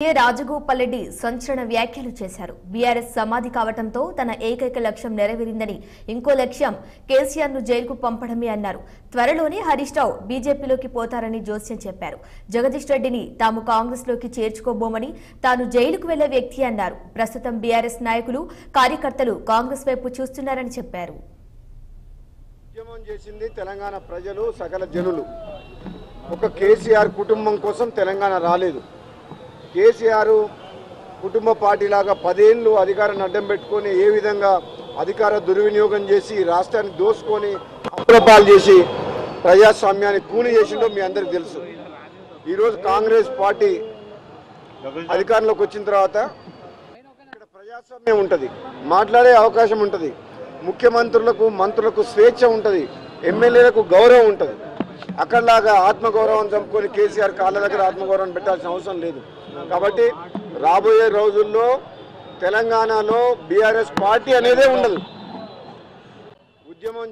రాజగోపాల్రెడ్డి సంచలన వ్యాఖ్యలు చేశారు. బీఆర్ఎస్ సమాధి కావడంతో తన ఏకైక లక్ష్యం నెరవేరిందని, ఇంకో లక్ష్యం కేసీఆర్ ను జైలుకు పంపడమే అన్నారు. త్వరలోనే హరీష్ రావు బీజేపీలోకి పోతారని జోస్యం చెప్పారు. జగదీష్ రెడ్డిని తాము కాంగ్రెస్ లోకి చేర్చుకోబోమని, తాను జైలుకు వెళ్లే వ్యక్తి అన్నారు. ప్రస్తుతం బీఆర్ఎస్ నాయకులు, కార్యకర్తలు కాంగ్రెస్ వైపు చూస్తున్నారని చెప్పారు. ఉద్యమం చేసింది తెలంగాణ ప్రజలు, సకల జనులు. ఒక కేసీఆర్ కుటుంబం కోసం తెలంగాణ రాలేదు. కేసీఆర్ కుటుంబ పార్టీలాగా 10 ఏళ్ళు అధికారాన్ని అడ్డం పెట్టుకొని ఏ విధంగా అధికార దుర్వినియోగం చేసి రాష్ట్రాన్ని దోసుకొని అప్రపాలు చేసి ప్రజాస్వామ్యాన్ని కూని చేసిండో మీ అందరికీ తెలుసు. ఈరోజు కాంగ్రెస్ పార్టీ అధికారంలోకి వచ్చిన తర్వాత ఇక్కడ ప్రజాస్వామ్యం ఉంటుంది, మాట్లాడే అవకాశం ఉంటుంది, ముఖ్యమంత్రులకు మంత్రులకు స్వేచ్ఛ ఉంటుంది, ఎమ్మెల్యేలకు గౌరవం ఉంటుంది. అక్కడలాగా ఆత్మగౌరవం చంపుకొని కేసీఆర్ కాళ్ళ దగ్గర ఆత్మగౌరవం పెట్టాల్సిన అవసరం లేదు. కాబట్టి రాబోయే రోజుల్లో తెలంగాణలో బీఆర్ఎస్ పార్టీ అనేదే ఉండదు. ఉద్యమం